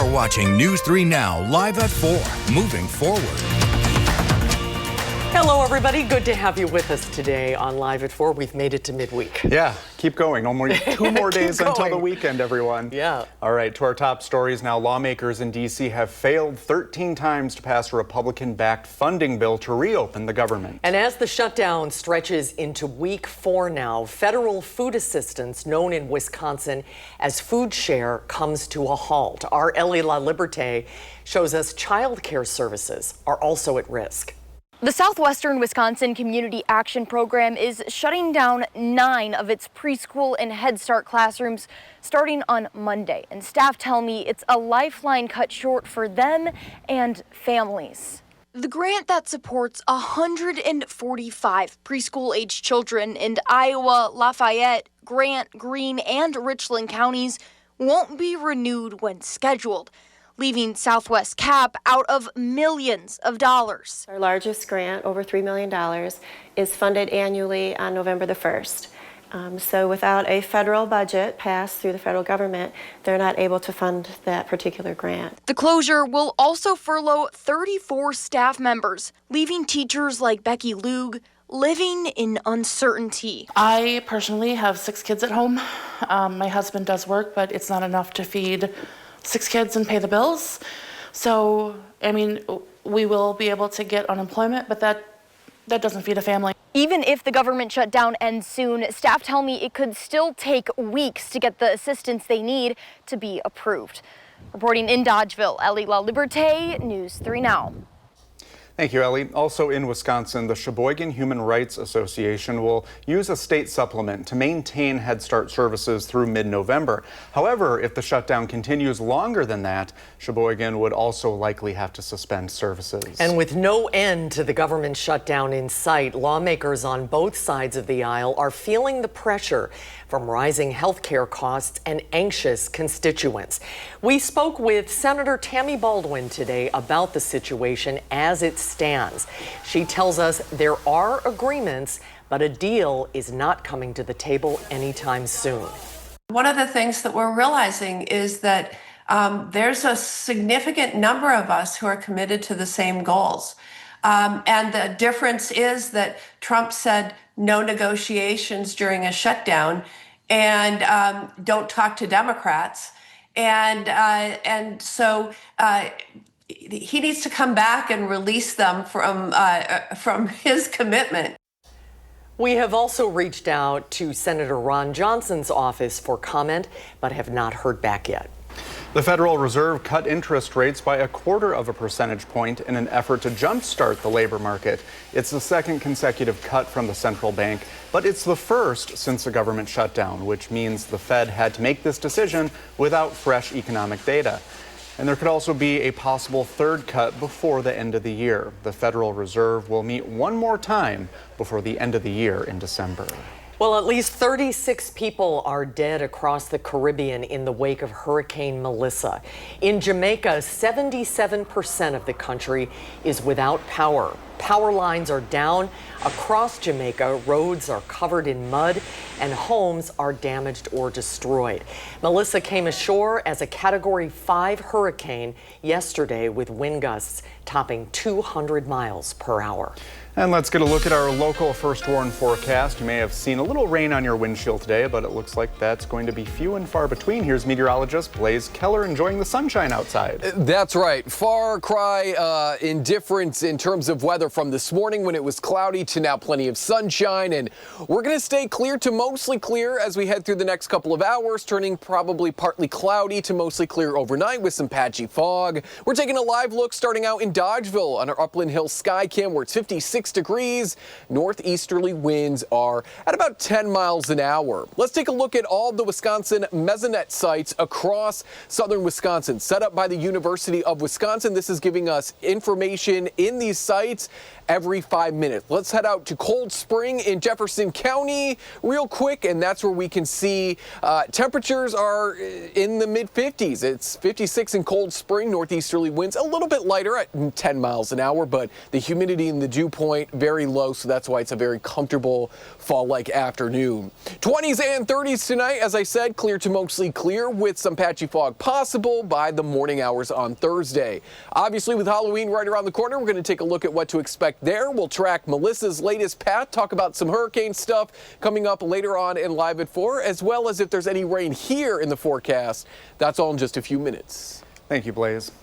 You're watching News 3 Now, live at 4, moving forward. Hello, everybody. Good to have you with us today on Live at 4. We've made it to midweek. Yeah, keep going. Only 2 more days until the weekend, everyone. Yeah. All right, to our top stories now. Lawmakers in D.C. have failed 13 times to pass a Republican-backed funding bill to reopen the government. And as the shutdown stretches into week 4 now, federal food assistance, known in Wisconsin as Food Share, comes to a halt. Our Ellie LaLiberte shows us child care services are also at risk. The Southwestern Wisconsin Community Action Program is shutting down 9 of its preschool and Head Start classrooms starting on Monday. And staff tell me it's a lifeline cut short for them and families. The grant that supports 145 preschool-age children in Iowa, Lafayette, Grant, Greene, and Richland counties won't be renewed when scheduled, leaving Southwest Cap out of millions of dollars. Our largest grant, over $3 million, is funded annually on November the 1st. So without a federal budget passed through the federal government, they're not able to fund that particular grant. The closure will also furlough 34 staff members, leaving teachers like Becky Lug living in uncertainty. I personally have 6 kids at home. My husband does work, but it's not enough to feed 6 kids and pay the bills. So, I mean, we will be able to get unemployment, but that doesn't feed a family. Even if the government shutdown ends soon, staff tell me it could still take weeks to get the assistance they need to be approved. Reporting in Dodgeville, Ellie LaLiberte, News 3 Now. Thank you, Ellie. Also in Wisconsin, the Sheboygan Human Rights Association will use a state supplement to maintain Head Start services through mid-November. However, if the shutdown continues longer than that, Sheboygan would also likely have to suspend services. And with no end to the government shutdown in sight, lawmakers on both sides of the aisle are feeling the pressure from rising health care costs and anxious constituents. We spoke with Senator Tammy Baldwin today about the situation as it stands. She tells us there are agreements, but a deal is not coming to the table anytime soon. One of the things that we're realizing is that there's a significant number of us who are committed to the same goals. And the difference is that Trump said no negotiations during a shutdown and don't talk to Democrats. And so he needs to come back and release them from his commitment. We have also reached out to Senator Ron Johnson's office for comment, but have not heard back yet. The Federal Reserve cut interest rates by 1/4 percentage point in an effort to jumpstart the labor market. It's the second consecutive cut from the central bank, but it's the first since the government shutdown, which means the Fed had to make this decision without fresh economic data. And there could also be a possible third cut before the end of the year. The Federal Reserve will meet one more time before the end of the year in December. Well, at least 36 people are dead across the Caribbean in the wake of Hurricane Melissa. In Jamaica, 77% of the country is without power. Power lines are down across Jamaica, roads are covered in mud, and homes are damaged or destroyed. Melissa came ashore as a Category 5 hurricane yesterday with wind gusts topping 200 miles per hour. And let's get a look at our local first warn forecast. You may have seen a little rain on your windshield today, but it looks like that's going to be few and far between. Here's meteorologist Blaze Keller enjoying the sunshine outside. That's right. Far cry indifference in terms of weather from this morning when it was cloudy to now plenty of sunshine. And we're going to stay clear to mostly clear as we head through the next couple of hours, turning probably partly cloudy to mostly clear overnight with some patchy fog. We're taking a live look starting out in Dodgeville on our Upland Hills Skycam where it's 56 degrees. Northeasterly winds are at about 10 miles an hour. Let's take a look at all the Wisconsin Mesonet sites across southern Wisconsin, set up by the University of Wisconsin. This is giving us information in these sites every 5 minutes. Let's head out to Cold Spring in Jefferson County real quick, and that's where we can see temperatures are in the mid-50s. It's 56 in Cold Spring, northeasterly winds a little bit lighter at 10 miles an hour, but the humidity and the dew point point, very low, so that's why it's a very comfortable fall-like afternoon. 20s and 30s tonight, as I said, clear to mostly clear with some patchy fog possible by the morning hours on Thursday. Obviously, with Halloween right around the corner, we're going to take a look at what to expect there. We'll track Melissa's latest path, talk about some hurricane stuff coming up later on in Live at 4, as well as if there's any rain here in the forecast. That's all in just a few minutes. Thank you, Blaze.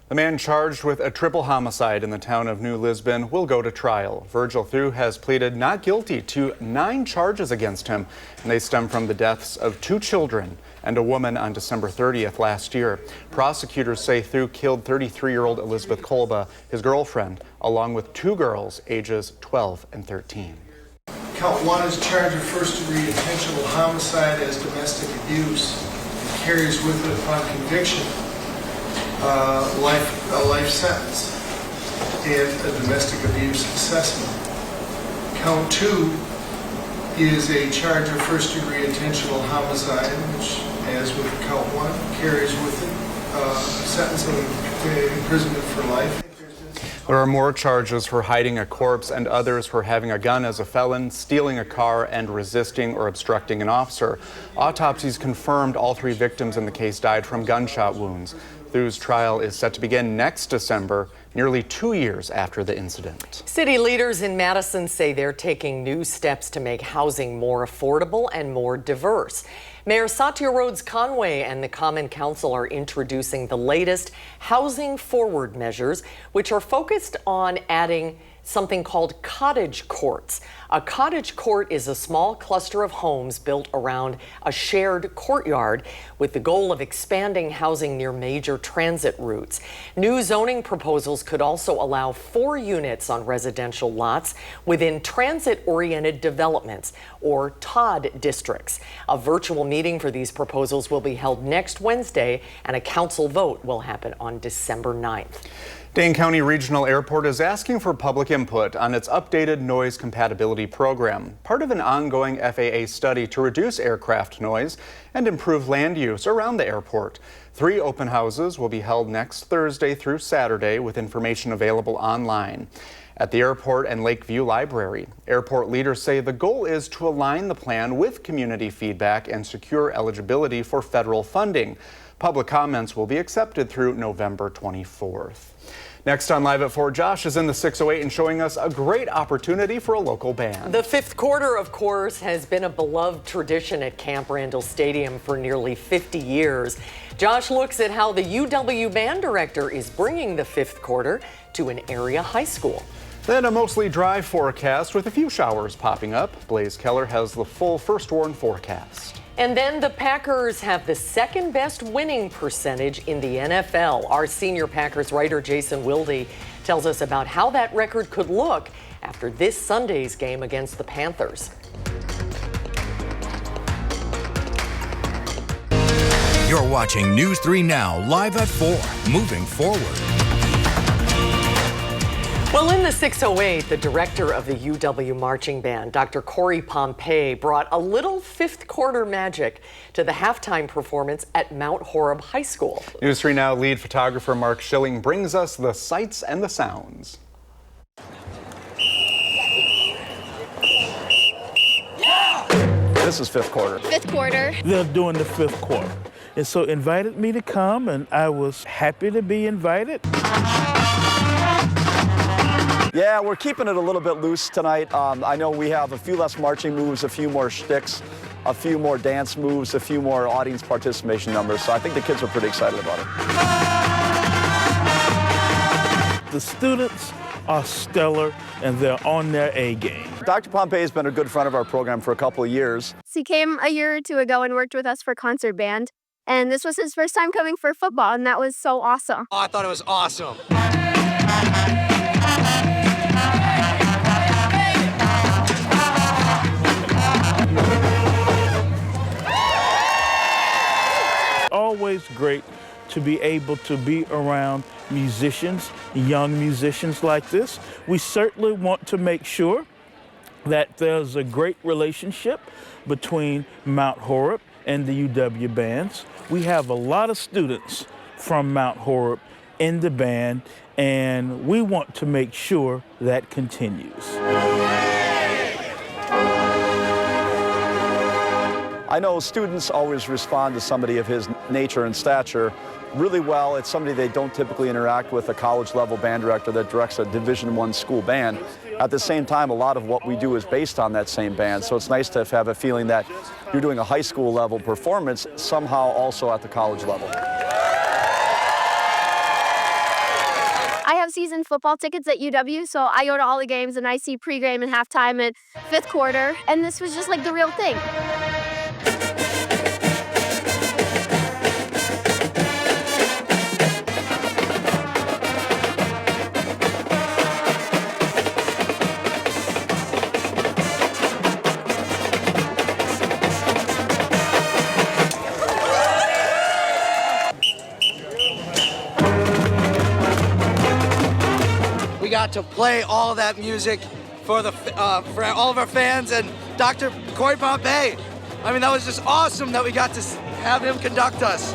The man charged with a triple homicide in the town of New Lisbon will go to trial. Virgil Thu has pleaded not guilty to 9 charges against him, and they stem from the deaths of 2 children and a woman on December 30th last year. Prosecutors say Thu killed 33-year-old Elizabeth Kolba, his girlfriend, along with 2 girls ages 12 and 13. Count 1 is charged with first-degree intentional homicide as domestic abuse. It carries with it, upon conviction, a life sentence and a domestic abuse assessment. Count 2 is a charge of first-degree intentional homicide, which, as with count 1, carries with it a sentence of imprisonment for life. There are more charges for hiding a corpse and others for having a gun as a felon, stealing a car, and resisting or obstructing an officer. Autopsies confirmed all 3 victims in the case died from gunshot wounds. Thu's trial is set to begin next December, nearly 2 years after the incident. City leaders in Madison say they're taking new steps to make housing more affordable and more diverse. Mayor Satya Rhodes Conway and the Common Council are introducing the latest Housing Forward measures, which are focused on adding something called cottage courts. A cottage court is a small cluster of homes built around a shared courtyard with the goal of expanding housing near major transit routes. New zoning proposals could also allow 4 units on residential lots within transit-oriented developments, or TOD districts. A virtual meeting for these proposals will be held next Wednesday, and a council vote will happen on December 9th. Dane County Regional Airport is asking for public input on its updated noise compatibility program, part of an ongoing FAA study to reduce aircraft noise and improve land use around the airport. 3 open houses will be held next Thursday through Saturday, with information available online. At the airport and Lakeview Library, airport leaders say the goal is to align the plan with community feedback and secure eligibility for federal funding. Public comments will be accepted through November 24th. Next on Live at 4, Josh is in the 608 and showing us a great opportunity for a local band. The 5th quarter, of course, has been a beloved tradition at Camp Randall Stadium for nearly 50 years. Josh looks at how the UW band director is bringing the 5th quarter to an area high school. Then a mostly dry forecast with a few showers popping up. Blaze Keller has the full first warn forecast. And then the Packers have the 2nd best winning percentage in the NFL. Our senior Packers writer Jason Wilde tells us about how that record could look after this Sunday's game against the Panthers. You're watching News 3 Now, live at 4, moving forward. Well, in the 608, the director of the UW Marching Band, Dr. Corey Pompey, brought a little 5th quarter magic to the halftime performance at Mount Horeb High School. News 3 Now lead photographer Mark Schilling brings us the sights and the sounds. This is 5th quarter. 5th quarter. They're doing the 5th quarter. And so invited me to come, and I was happy to be invited. Yeah, we're keeping it a little bit loose tonight. I know we have a few less marching moves, a few more shticks, a few more dance moves, a few more audience participation numbers. So I think the kids are pretty excited about it. The students are stellar, and they're on their A game. Dr. Pompey has been a good friend of our program for a couple of years. He came a year or 2 ago and worked with us for concert band. And this was his first time coming for football, and that was so awesome. Oh, I thought it was awesome. Always great to be able to be around musicians, young musicians like this. We certainly want to make sure that there's a great relationship between Mount Horeb and the UW bands. We have a lot of students from Mount Horeb in the band, and we want to make sure that continues. I know students always respond to somebody of his nature and stature really well. It's somebody they don't typically interact with, a college-level band director that directs a Division I school band. At the same time, a lot of what we do is based on that same band, so it's nice to have a feeling that you're doing a high school level performance somehow also at the college level. I have season football tickets at UW, so I go to all the games and I see pregame and halftime and fifth quarter, and this was just like the real thing. We got to play all of that music for all of our fans and Dr. Corey Pompey. I mean, that was just awesome that we got to have him conduct us.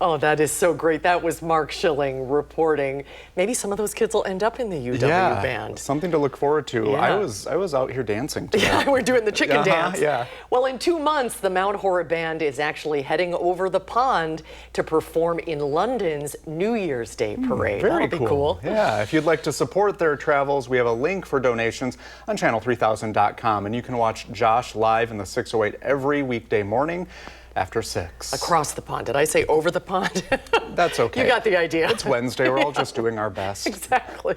Oh, that is so great. That was Mark Schilling reporting. Maybe some of those kids will end up in the UW band. Something to look forward to. Yeah. I was out here dancing today. Yeah, we're doing the chicken dance. Yeah. Well, in 2 months, the Mount Horeb Band is actually heading over the pond to perform in London's New Year's Day parade. Very That'll be cool. Yeah, if you'd like to support their travels, we have a link for donations on channel3000.com, and you can watch Josh live in the 608 every weekday morning after 6. Across the pond. Did I say over the pond? That's okay. You got the idea. It's Wednesday. We're all just doing our best. Exactly.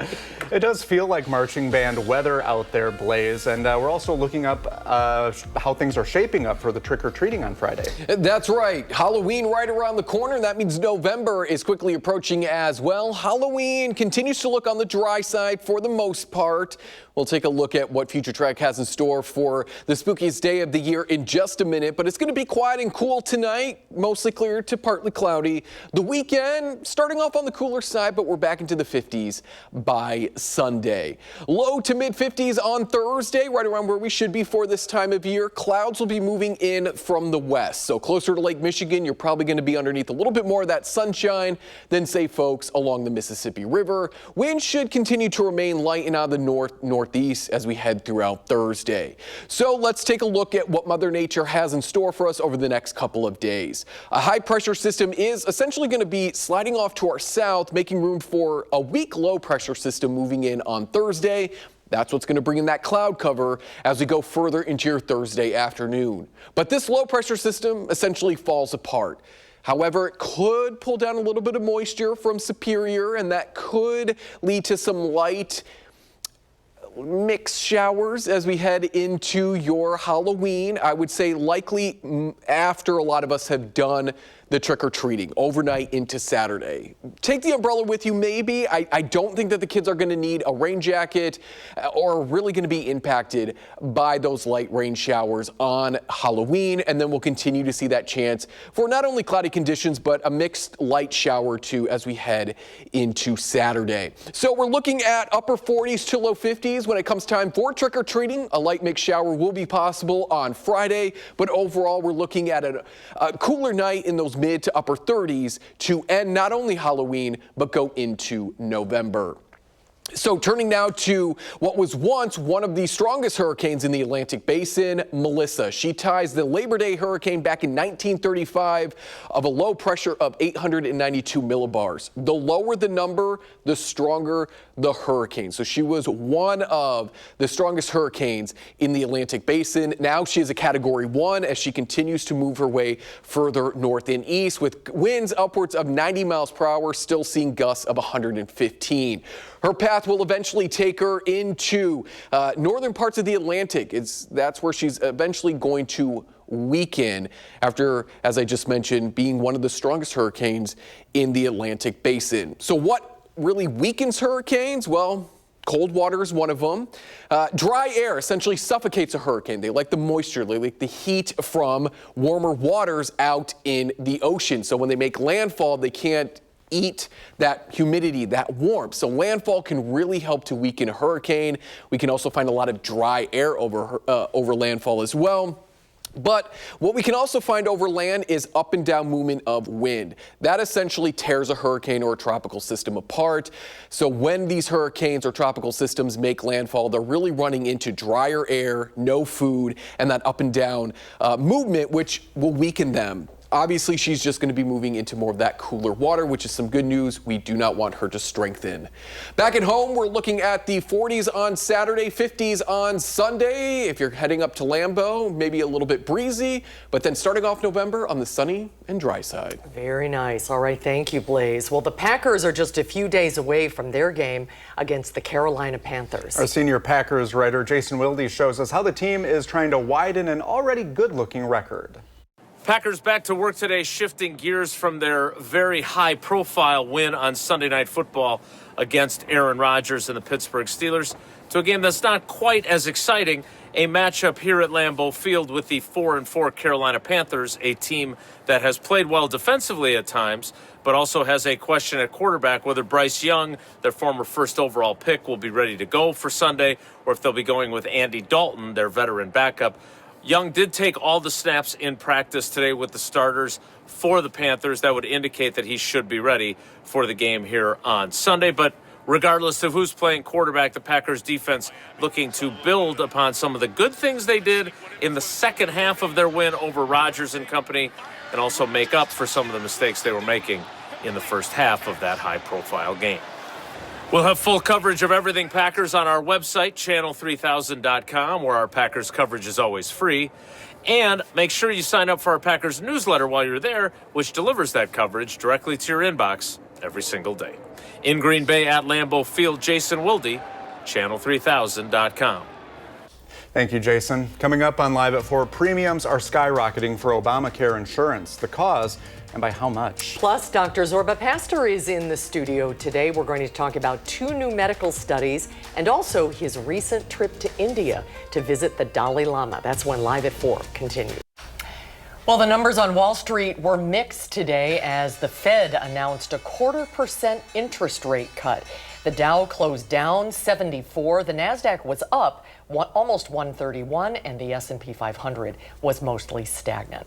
It does feel like marching band weather out there, Blaze, and we're also looking up how things are shaping up for the trick-or-treating on Friday. That's right. Halloween right around the corner. That means November is quickly approaching as well. Halloween continues to look on the dry side for the most part. We'll take a look at what Future Track has in store for the spookiest day of the year in just a minute, but it's going to be quiet and cool tonight, mostly clear to partly cloudy. The weekend starting off on the cooler side, but we're back into the 50s by Sunday. Low to mid 50s on Thursday, right around where we should be for this time of year. Clouds will be moving in from the west, so closer to Lake Michigan, you're probably going to be underneath a little bit more of that sunshine than, say, folks along the Mississippi River. Winds should continue to remain light and out of the northeast as we head throughout Thursday. So let's take a look at what Mother Nature has in store for us over the next couple of days. A high pressure system is essentially going to be sliding off to our south, making room for a weak low pressure system moving in on Thursday. That's what's going to bring in that cloud cover as we go further into your Thursday afternoon. But this low pressure system essentially falls apart. However, it could pull down a little bit of moisture from Superior, and that could lead to some light mixed showers as we head into your Halloween. I would say likely after a lot of us have done the trick-or-treating overnight into Saturday. Take the umbrella with you maybe. I don't think that the kids are going to need a rain jacket or really going to be impacted by those light rain showers on Halloween, and then we'll continue to see that chance for not only cloudy conditions but a mixed light shower too as we head into Saturday. So we're looking at upper 40s to low 50s when it comes time for trick-or-treating. A light mixed shower will be possible on Friday, but overall we're looking at a cooler night in those mid to upper 30s to end not only Halloween, but go into November. So turning now to what was once one of the strongest hurricanes in the Atlantic Basin, Melissa. She ties the Labor Day hurricane back in 1935 of a low pressure of 892 millibars. The lower the number, the stronger the hurricane. So she was one of the strongest hurricanes in the Atlantic Basin. Now she is a Category 1 as she continues to move her way further north and east with winds upwards of 90 miles per hour, still seeing gusts of 115. Her path will eventually take her into northern parts of the Atlantic. That's where she's eventually going to weaken after, as I just mentioned, being one of the strongest hurricanes in the Atlantic Basin. So what really weakens hurricanes? Well, cold water is one of them. Dry air essentially suffocates a hurricane. They like the moisture, they like the heat from warmer waters out in the ocean. So when they make landfall, they can't eat that humidity, that warmth. So landfall can really help to weaken a hurricane. We can also find a lot of dry air over landfall as well. But what we can also find over land is up and down movement of wind. That essentially tears a hurricane or a tropical system apart. So when these hurricanes or tropical systems make landfall, they're really running into drier air, no food, and that up and down movement, which will weaken them. Obviously, she's just going to be moving into more of that cooler water, which is some good news. We do not want her to strengthen. Back at home, we're looking at the 40s on Saturday, 50s on Sunday. If you're heading up to Lambeau, maybe a little bit breezy, but then starting off November on the sunny and dry side. Very nice. All right, thank you, Blaze. Well, the Packers are just a few days away from their game against the Carolina Panthers. Our senior Packers writer Jason Wilde shows us how the team is trying to widen an already good-looking record. Packers back to work today, shifting gears from their very high-profile win on Sunday Night Football against Aaron Rodgers and the Pittsburgh Steelers to a game that's not quite as exciting, a matchup here at Lambeau Field with the 4-4 Carolina Panthers, a team that has played well defensively at times, but also has a question at quarterback whether Bryce Young, their former first overall pick, will be ready to go for Sunday, or if they'll be going with Andy Dalton, their veteran backup. Young did take all the snaps in practice today with the starters for the Panthers. That would indicate that he should be ready for the game here on Sunday. But regardless of who's playing quarterback, the Packers defense looking to build upon some of the good things they did in the second half of their win over Rodgers and company, and also make up for some of the mistakes they were making in the first half of that high-profile game. We'll have full coverage of everything Packers on our website, channel3000.com, where our Packers coverage is always free. And make sure you sign up for our Packers newsletter while you're there, which delivers that coverage directly to your inbox every single day. In Green Bay at Lambeau Field, Jason Wilde, channel3000.com. Thank you, Jason. Coming up on Live at 4, premiums are skyrocketing for Obamacare insurance. The cause and by how much? Plus, Dr. Zorba Pastor is in the studio today. We're going to talk about 2 new medical studies and also his recent trip to India to visit the Dalai Lama. That's when Live at 4 continues. Well, the numbers on Wall Street were mixed today as the Fed announced a 0.25% interest rate cut. The Dow closed down 74. The Nasdaq was up almost 131, and the S&P 500 was mostly stagnant.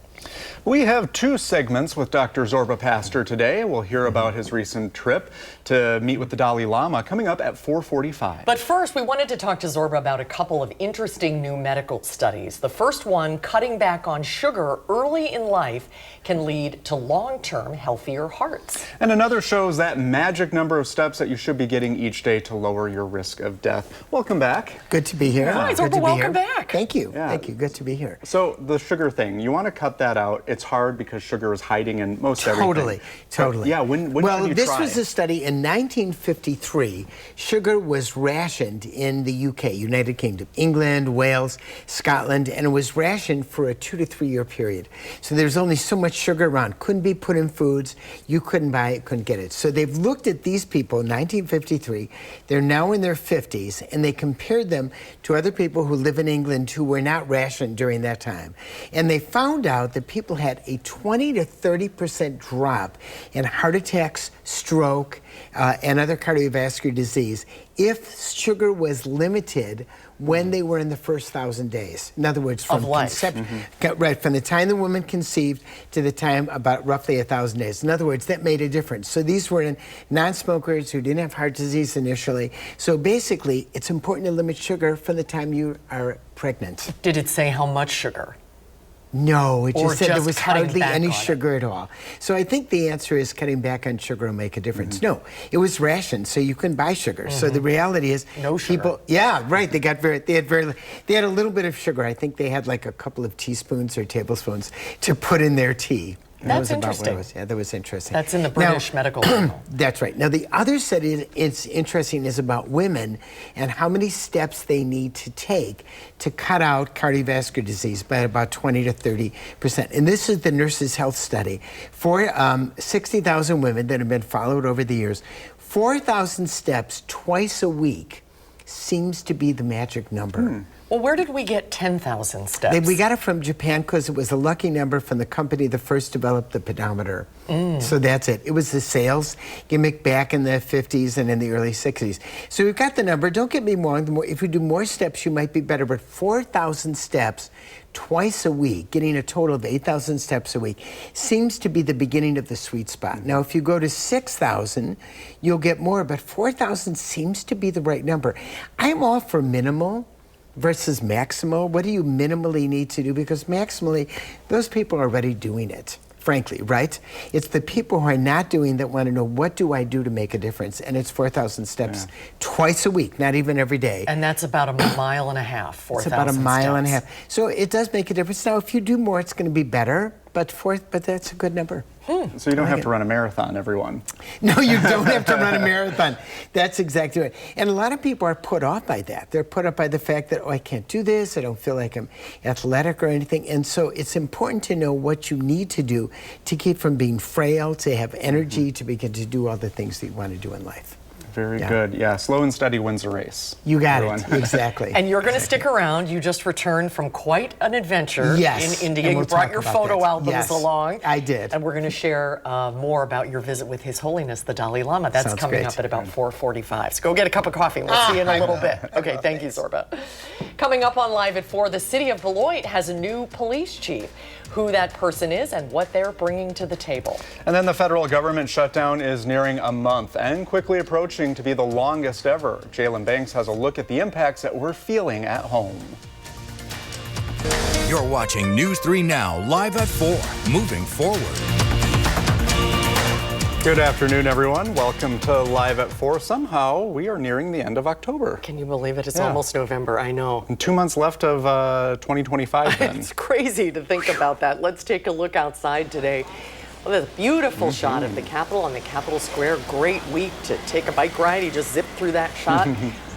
We have 2 segments with Dr. Zorba Pastor today. We'll hear about his recent trip to meet with the Dalai Lama coming up at 4:45. But first, we wanted to talk to Zorba about a couple of interesting new medical studies. The first one, cutting back on sugar early in life can lead to long-term healthier hearts. And another shows that magic number of steps that you should be getting each day to lower your risk of death. Welcome back. Good to be here. Hi, Zorba, welcome back. Thank you. Yeah. Thank you. Good to be here. So the sugar thing, you want to cut that out. It's hard because sugar is hiding in most everything. Totally. But yeah, when well, did you this try? was a study in 1953. Sugar was rationed in the UK, United Kingdom, England, Wales, Scotland, and it was rationed for a 2 to 3 year period. So there's only so much sugar around. Couldn't be put in foods. You couldn't buy it, couldn't get it. So they've looked at these people in 1953. They're now in their 50s, and they compared them to other people who live in England who were not rationed during that time. And they found out that people had a 20 to 30% drop in heart attacks, stroke, and other cardiovascular disease if sugar was limited when they were in the first 1,000 days. In other words, from conception, right, from the time the woman conceived to the time about roughly 1,000 days. In other words, that made a difference. So these were in non-smokers who didn't have heart disease initially. So basically, it's important to limit sugar from the time you are pregnant. Did it say how much sugar? No, it just said there was hardly any on sugar at all. So I think the answer is cutting back on sugar will make a difference. No, it was rationed, so you couldn't buy sugar. So the reality is, no sugar. People, yeah, right. They had a little bit of sugar. I think they had like a couple of teaspoons or tablespoons to put in their tea. That's interesting. Yeah, that was interesting. That's in the British Medical Journal. That's right. Now, the other study it's interesting is about women and how many steps they need to take to cut out cardiovascular disease by about 20 to 30%. And this is the Nurses' Health Study. For 60,000 women that have been followed over the years, 4,000 steps twice a week seems to be the magic number. Well, where did we get 10,000 steps? We got it from Japan because it was a lucky number from the company that first developed the pedometer. So that's it. It was the sales gimmick back in the 50s and in the early 60s. So we've got the number. Don't get me wrong. If you do more steps, you might be better. But 4,000 steps twice a week, getting a total of 8,000 steps a week, seems to be the beginning of the sweet spot. Now, if you go to 6,000, you'll get more. But 4,000 seems to be the right number. I'm all for minimal versus maximal. What do you minimally need to do? Because maximally, those people are already doing it, frankly, right? It's the people who are not doing that want to know, what do I do to make a difference? And it's 4,000 steps twice a week, not even every day. And that's about a mile and a half, 4,000 It's about a mile and a steps. half. So it does make a difference. Now, if you do more, it's going to be better, but that's a good number. So you don't have to run a marathon, everyone. No, you don't have to run a marathon. That's exactly right. And a lot of people are put off by that. They're put off by the fact that, oh, I can't do this. I don't feel like I'm athletic or anything. And so it's important to know what you need to do to keep from being frail, to have energy, to begin to do all the things that you want to do in life. Very good. Yeah, slow and steady wins a race. You got it. Exactly. And you're going to stick around. You just returned from quite an adventure Yes. in India. And we'll You brought talk your about photo that. albums Yes, along. I did. And we're going to share more about your visit with His Holiness, the Dalai Lama. That's Sounds coming great. up at about 4:45. So go get a cup of coffee. We'll see you in a little bit. Okay, thank you, Zorba. Coming up on Live at 4, the city of Beloit has a new police chief. Who that person is and what they're bringing to the table. And then the federal government shutdown is nearing a month and quickly approaching to be the longest ever. Jalen Banks has a look at the impacts that we're feeling at home. You're watching News 3 Now, live at 4, moving forward. Good afternoon, everyone. Welcome to Live at 4. Somehow, we are nearing the end of October. Can you believe it? It's almost November, I know. And 2 months left of 2025 then. It's crazy to think about that. Let's take a look outside today. Well, there's a beautiful shot of the Capitol on the Capitol Square. Great week to take a bike ride. You just zipped through that shot.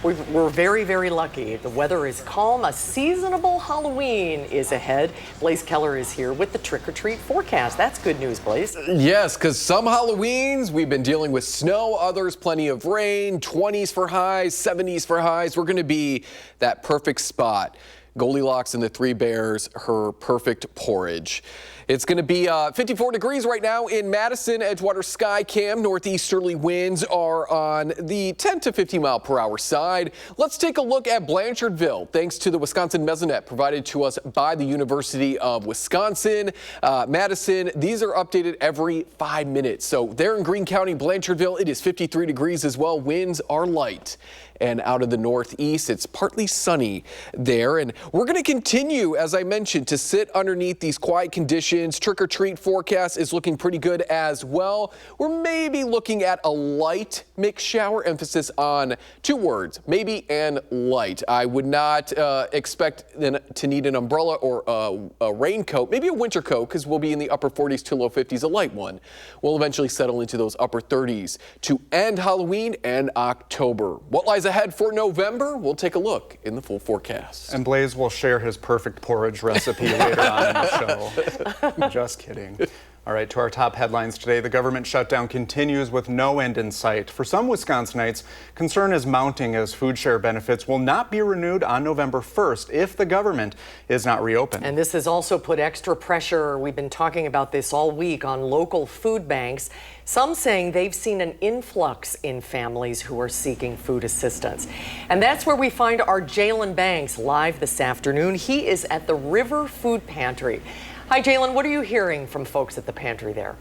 We're very, very lucky. The weather is calm. A seasonable Halloween is ahead. Blaze Keller is here with the trick-or-treat forecast. That's good news, Blaze. Yes, because some Halloweens we've been dealing with snow, others plenty of rain, 20s for highs, 70s for highs. We're going to be that perfect spot. Goldilocks and the Three Bears, her perfect porridge. It's going to be 54 degrees right now in Madison. Edgewater Skycam. Northeasterly winds are on the 10 to 50 mile per hour side. Let's take a look at Blanchardville, thanks to the Wisconsin Mesonet provided to us by the University of Wisconsin. Madison, these are updated every 5 minutes. So there in Greene County, Blanchardville, it is 53 degrees as well. Winds are light. And out of the northeast, it's partly sunny there. And we're going to continue, as I mentioned, to sit underneath these quiet conditions. Trick-or-treat forecast is looking pretty good as well. We're maybe looking at a light mixed shower, emphasis on 2 words, maybe and light. I would not expect to need an umbrella or a raincoat, maybe a winter coat, because we'll be in the upper 40s to low 50s, a light one. We'll eventually settle into those upper 30s to end Halloween and October. What lies ahead for November? We'll take a look in the full forecast. And Blaze will share his perfect porridge recipe later on in the show. Just kidding. All right, to our top headlines today. The government shutdown continues with no end in sight. For some Wisconsinites, concern is mounting as food share benefits will not be renewed on November 1st if the government is not reopened. And this has also put extra pressure, we've been talking about this all week, on local food banks. Some saying they've seen an influx in families who are seeking food assistance. And that's where we find our Jalen Banks live this afternoon. He is at the River Food Pantry. Hi, Jalen. What are you hearing from folks at the pantry there?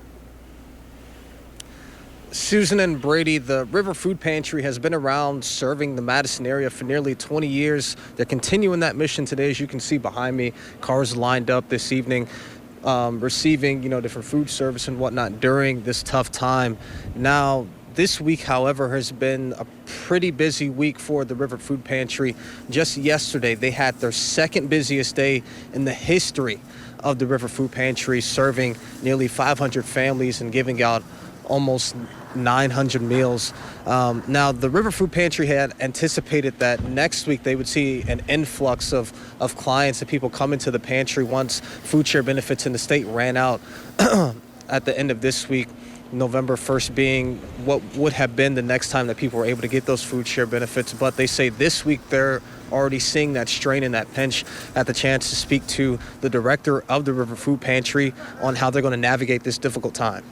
Susan and Brady, the River Food Pantry has been around serving the Madison area for nearly 20 years. They're continuing that mission today, as you can see behind me. Cars lined up this evening, receiving, different food service and whatnot during this tough time. Now, this week, however, has been a pretty busy week for the River Food Pantry. Just yesterday, they had their second busiest day in the history of the River Food Pantry, serving nearly 500 families and giving out almost 900 meals. Now, the River Food Pantry had anticipated that next week they would see an influx of clients and people coming to the pantry once food share benefits in the state ran out at the end of this week. November 1st being what would have been the next time that people were able to get those food share benefits. But they say this week they're already seeing that strain and that pinch. At the chance to speak to the director of the River Food Pantry on how they're going to navigate this difficult time.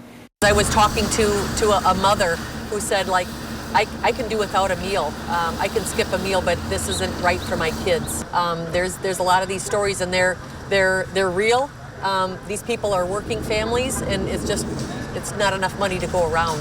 I was talking to a mother who said, like, I can do without a meal. I can skip a meal, but this isn't right for my kids. There's a lot of these stories, and they're real. These people are working families, and it's not enough money to go around.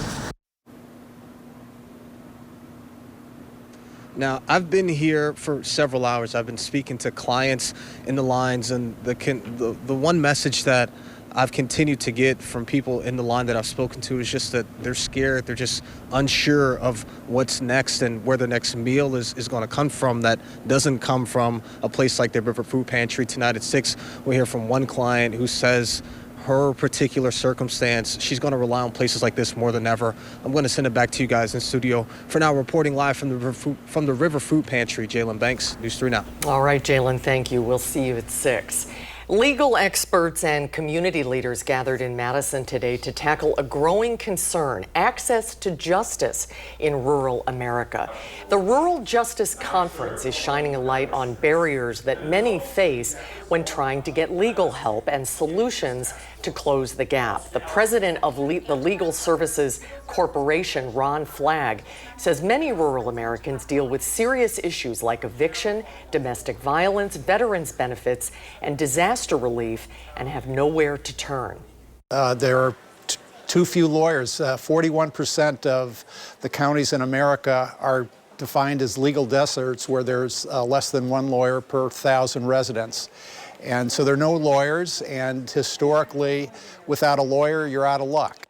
Now, I've been here for several hours. I've been speaking to clients in the lines, and the one message that I've continued to get from people in the line that I've spoken to is just that they're scared. They're just unsure of what's next and where the next meal is going to come from that doesn't come from a place like the River Food Pantry. Tonight at 6, we'll hear from one client who says her particular circumstance, she's going to rely on places like this more than ever. I'm going to send it back to you guys in studio. For now, reporting live from the River Food Pantry, Jalen Banks, News 3 Now. All right, Jalen, thank you. We'll see you at 6. Legal experts and community leaders gathered in Madison today to tackle a growing concern: access to justice in rural America. The Rural Justice Conference is shining a light on barriers that many face when trying to get legal help and solutions to close the gap. The president of the Legal Services Corporation, Ron Flagg, says many rural Americans deal with serious issues like eviction, domestic violence, veterans benefits, and disaster relief, and have nowhere to turn. There are too few lawyers. 41% of the counties in America are defined as legal deserts, where there's less than one lawyer per 1,000 residents. And so there are no lawyers, and historically, without a lawyer, you're out of luck.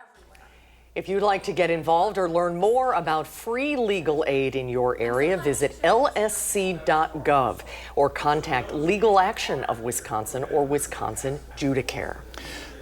If you'd like to get involved or learn more about free legal aid in your area, visit lsc.gov or contact Legal Action of Wisconsin or Wisconsin Judicare.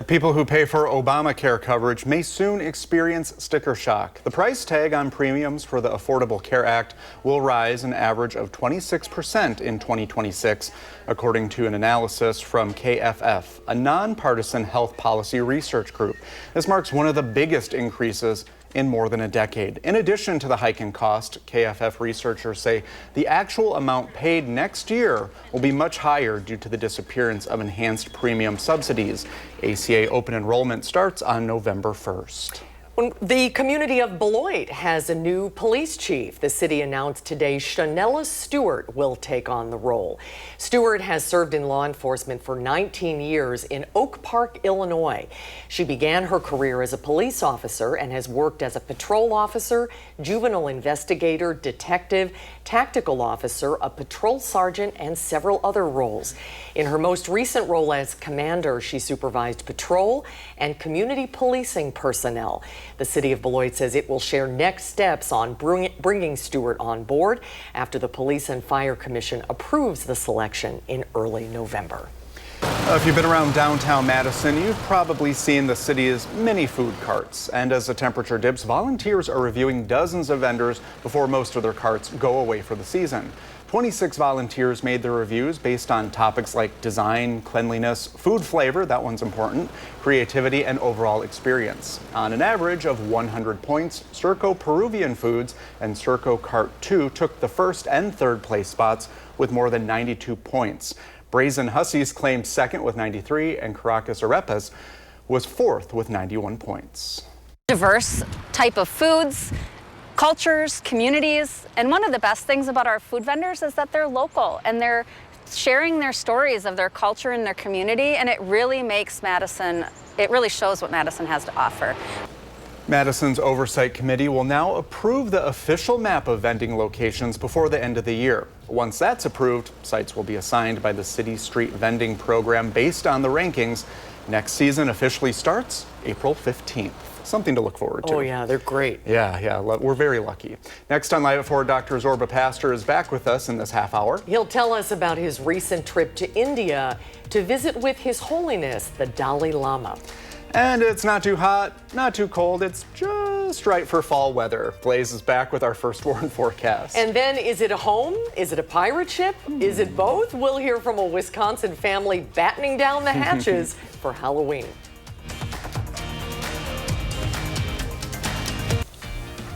People who pay for Obamacare coverage may soon experience sticker shock. The price tag on premiums for the Affordable Care Act will rise an average of 26% in 2026, according to an analysis from KFF, a nonpartisan health policy research group. This marks one of the biggest increases in more than a decade. In addition to the hike in cost, KFF researchers say the actual amount paid next year will be much higher due to the disappearance of enhanced premium subsidies. ACA open enrollment starts on November 1st. The community of Beloit has a new police chief. The city announced today Shanella Stewart will take on the role. Stewart has served in law enforcement for 19 years in Oak Park, Illinois. She began her career as a police officer and has worked as a patrol officer, juvenile investigator, detective, tactical officer, a patrol sergeant, and several other roles. In her most recent role as commander, she supervised patrol and community policing personnel. The city of Beloit says it will share next steps on bringing Stewart on board after the Police and Fire Commission approves the selection in early November. If you've been around downtown Madison, you've probably seen the city's mini food carts. And as the temperature dips, volunteers are reviewing dozens of vendors before most of their carts go away for the season. 26 volunteers made their reviews based on topics like design, cleanliness, food flavor, that one's important, creativity, and overall experience. On an average of 100 points, Circo Peruvian Foods and Circo Cart 2 took the first and third place spots with more than 92 points. Brazen Hussies claimed second with 93, and Caracas Arepas was fourth with 91 points. Diverse type of foods, cultures, communities, and one of the best things about our food vendors is that they're local and they're sharing their stories of their culture and their community, and it really makes Madison, it really shows what Madison has to offer. Madison's Oversight Committee will now approve the official map of vending locations before the end of the year. Once that's approved, sites will be assigned by the City Street Vending Program based on the rankings. Next season officially starts April 15th. Something to look forward to. Oh yeah, they're great. Yeah, we're very lucky. Next on Live at 4, Dr. Zorba Pastor is back with us in this half hour. He'll tell us about his recent trip to India to visit with His Holiness, the Dalai Lama. And it's not too hot, not too cold. It's just right for fall weather. Blaze is back with our first warn forecast. And then, is it a home? Is it a pirate ship? Is it both? We'll hear from a Wisconsin family battening down the hatches for Halloween.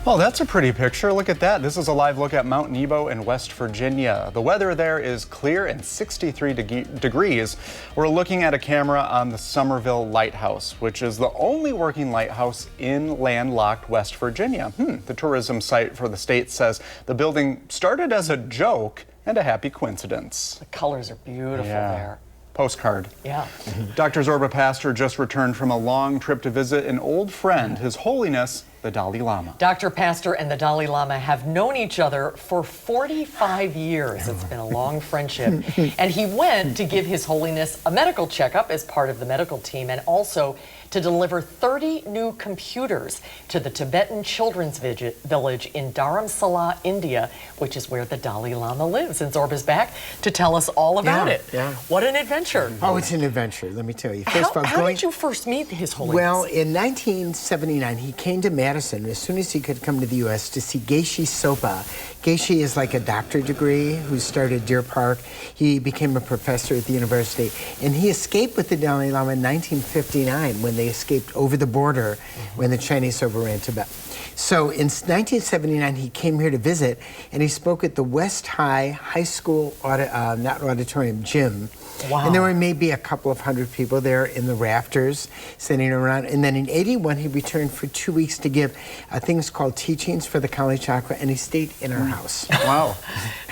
Well, that's a pretty picture. Look at that. This is a live look at Mount Nebo in West Virginia. The weather there is clear and 63 degrees. We're looking at a camera on the Somerville Lighthouse, which is the only working lighthouse in landlocked West Virginia. The tourism site for the state says the building started as a joke and a happy coincidence. The colors are beautiful there. Postcard. Yeah. Dr. Zorba Pastor just returned from a long trip to visit an old friend, His Holiness, the Dalai Lama. Dr. Pastor and the Dalai Lama have known each other for 45 years. It's been a long friendship. And he went to give His Holiness a medical checkup as part of the medical team, and also to deliver 30 new computers to the Tibetan Children's Village in Dharamsala, India, which is where the Dalai Lama lives. And Zorba's back to tell us all about it. Yeah. What an adventure. Oh, it's an adventure, let me tell you. First of all, how did you first meet His Holiness? Well, in 1979, he came to Madison as soon as he could come to the U.S. to see Geshe Sopa. Geshe is like a doctorate degree who started Deer Park. He became a professor at the university, and he escaped with the Dalai Lama in 1959 when they escaped over the border when the Chinese overran Tibet. So in 1979, he came here to visit, and he spoke at the West High School, not auditorium, gym. Wow. And there were maybe a couple of hundred people there in the rafters sitting around. And then in 81, he returned for 2 weeks to give things called teachings for the Kali Chakra, and he stayed in our house. Wow.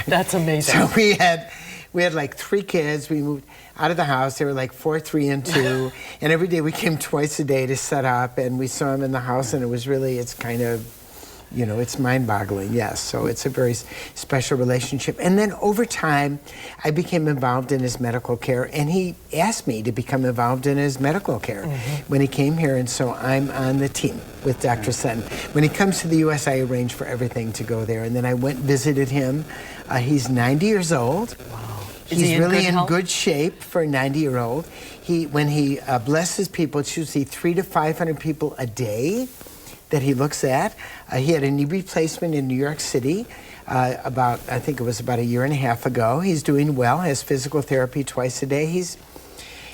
That's amazing. So we had like 3 kids. We moved out of the house. They were like 4, 3, and 2. And every day we came twice a day to set up, and we saw him in the house, and it was really, it's kind of, you know, it's mind-boggling, yes. So it's a very special relationship. And then over time, I became involved in his medical care, and he asked me to become involved in his medical care when he came here, and so I'm on the team with Dr. Sutton. When he comes to the U.S., I arrange for everything to go there, and then I went and visited him. He's 90 years old. Wow. He's really in good shape for a 90-year-old. When he blesses people, it's usually 300 to 500 people a day that he looks at. He had a knee replacement in New York City I think it was about a year and a half ago. He's doing well, has physical therapy twice a day. He's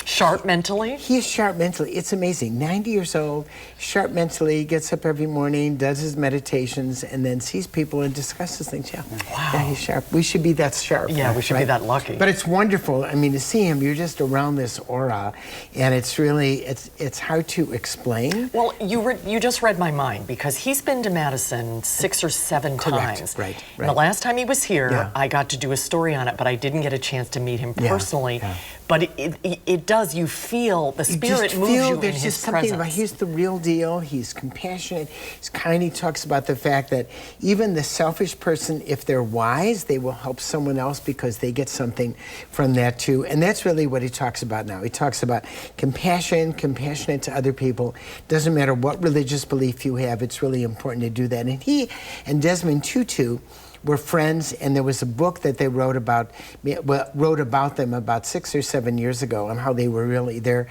sharp mentally? He is sharp mentally. It's amazing. 90 years old, sharp mentally, gets up every morning, does his meditations, and then sees people and discusses things. Yeah. Wow. Yeah, he's sharp. We should be that sharp. Yeah, we should be that lucky. But it's wonderful. I mean, to see him, you're just around this aura, and it's really, it's hard to explain. Well, you just read my mind, because he's been to Madison 6 or 7 times. Right. And the last time he was here, I got to do a story on it, but I didn't get a chance to meet him personally. Yeah. But it does, you feel, the spirit moves you in there's his just something presence. about, he's the real deal, he's compassionate, he's kind, he talks about the fact that even the selfish person, if they're wise, they will help someone else because they get something from that too. And that's really what he talks about now. He talks about compassion, compassionate to other people. Doesn't matter what religious belief you have, it's really important to do that. And he and Desmond Tutu were friends, and there was a book that they wrote about them about 6 or 7 years ago, on how they were really, they're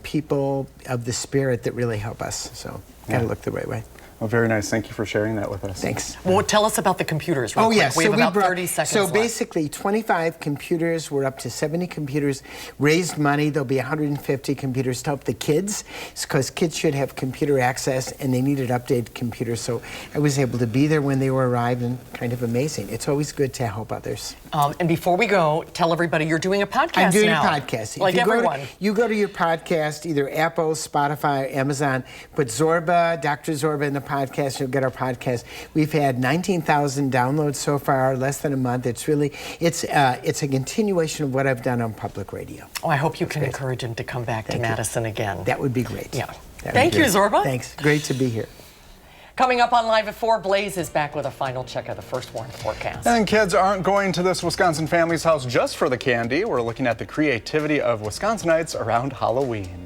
people of the spirit that really help us. So gotta look the right way. Well, very nice. Thank you for sharing that with us. Thanks. Well, tell us about the computers real quick. Yes. We have about 30 seconds So left. basically, 25 computers. We're up to 70 computers. Raised money. There'll be 150 computers to help the kids, because kids should have computer access, and they needed updated computers. So I was able to be there when they were arrived, and kind of amazing. It's always good to help others. And before we go, tell everybody you're doing a podcast now. I'm doing a podcast. Like everyone. You go to your podcast, either Apple, Spotify, or Amazon, put Zorba, Dr. Zorba in the podcast, you'll get our podcast. We've had 19,000 downloads so far, less than a month. It's really, it's a continuation of what I've done on public radio. Oh, I hope you can encourage him to come back to Madison again. That would be great. Yeah. Thank you, Zorba. Thanks. Great to be here. Coming up on Live at 4, Blaze is back with a final check of the first warning forecast. And kids aren't going to this Wisconsin family's house just for the candy. We're looking at the creativity of Wisconsinites around Halloween.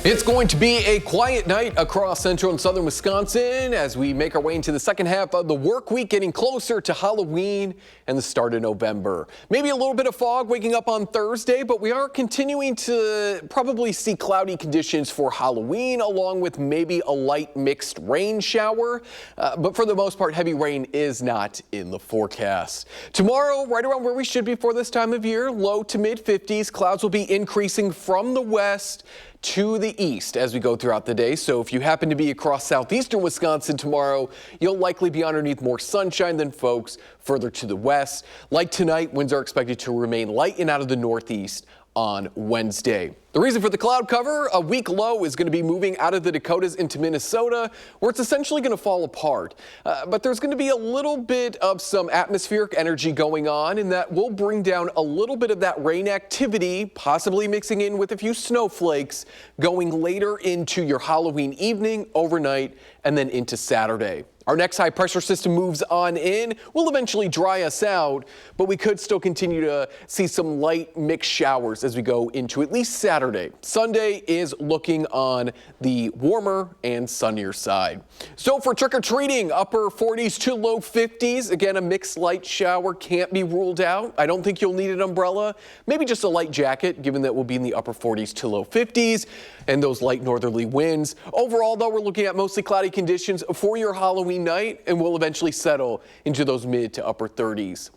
It's going to be a quiet night across central and southern Wisconsin as we make our way into the second half of the work week, getting closer to Halloween and the start of November. Maybe a little bit of fog waking up on Thursday, but we are continuing to probably see cloudy conditions for Halloween, along with maybe a light mixed rain shower. But for the most part, heavy rain is not in the forecast. Tomorrow, right around where we should be for this time of year, low to mid 50s. Clouds will be increasing from the west to the stay east as we go throughout the day. So if you happen to be across southeastern Wisconsin tomorrow, you'll likely be underneath more sunshine than folks further to the west. Like tonight, winds are expected to remain light and out of the northeast on Wednesday. The reason for the cloud cover, a weak low is going to be moving out of the Dakotas into Minnesota, where it's essentially going to fall apart. But there's going to be a little bit of some atmospheric energy going on, and that will bring down a little bit of that rain activity, possibly mixing in with a few snowflakes going later into your Halloween evening, overnight, and then into Saturday. Our next high pressure system moves on in, will eventually dry us out, but we could still continue to see some light mixed showers as we go into at least Saturday. Sunday is looking on the warmer and sunnier side. So for trick-or-treating, upper 40s to low 50s. Again, a mixed light shower can't be ruled out. I don't think you'll need an umbrella, maybe just a light jacket, given that we'll be in the upper 40s to low 50s and those light northerly winds. Overall, though, we're looking at mostly cloudy conditions for your Halloween night, and we'll eventually settle into those mid to upper 30s.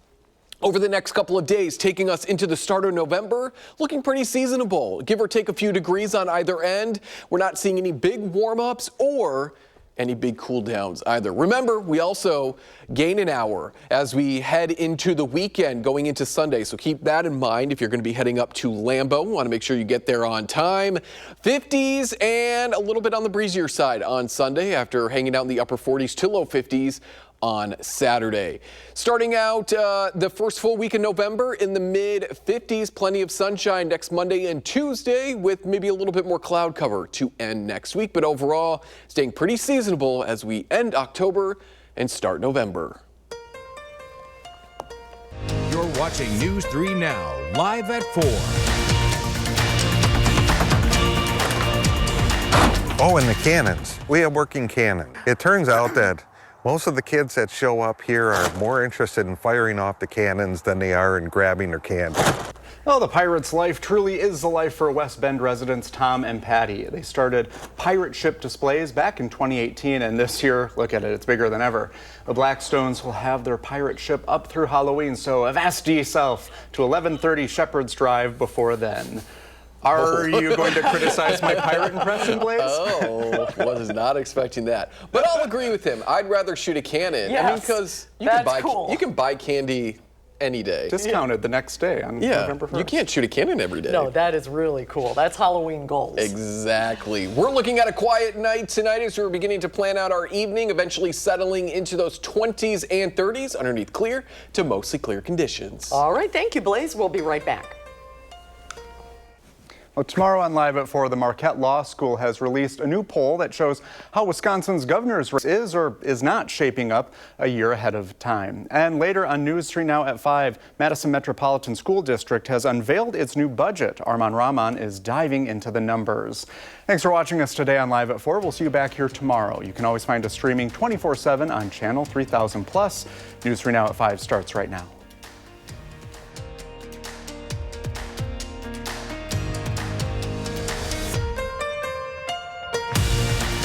Over the next couple of days, taking us into the start of November, looking pretty seasonable. Give or take a few degrees on either end. We're not seeing any big warm-ups or any big cool downs either. Remember, we also gain an hour as we head into the weekend going into Sunday. So keep that in mind if you're going to be heading up to Lambeau. Want to make sure you get there on time. 50s and a little bit on the breezier side on Sunday after hanging out in the upper 40s to low 50s on Saturday. Starting out the first full week in November in the mid 50s, plenty of sunshine next Monday and Tuesday with maybe a little bit more cloud cover to end next week. But overall, staying pretty seasonable as we end October and start November. You're watching News 3 Now, live at 4. Oh, and the cannons. We have working cannon. It turns out that most of the kids that show up here are more interested in firing off the cannons than they are in grabbing their candy. Well, the Pirates' life truly is the life for West Bend residents Tom and Patty. They started pirate ship displays back in 2018, and this year, look at it, it's bigger than ever. The Blackstones will have their pirate ship up through Halloween, so avast ye self to 11:30 Shepherd's Drive before then. Are you going to criticize my pirate impression, Blaze? Oh, was not expecting that. But I'll agree with him. I'd rather shoot a cannon. Yes, I mean, because you can buy candy any day. Discounted the next day on November 1st. You can't shoot a cannon every day. No, that is really cool. That's Halloween goals. Exactly. We're looking at a quiet night tonight as we're beginning to plan out our evening, eventually settling into those 20s and 30s underneath clear to mostly clear conditions. All right, thank you, Blaze. We'll be right back. Well, tomorrow on Live at 4, the Marquette Law School has released a new poll that shows how Wisconsin's governor's race is or is not shaping up a year ahead of time. And later on News 3 Now at 5, Madison Metropolitan School District has unveiled its new budget. Arman Rahman is diving into the numbers. Thanks for watching us today on Live at 4. We'll see you back here tomorrow. You can always find us streaming 24/7 on Channel 3000+. News 3 Now at 5 starts right now.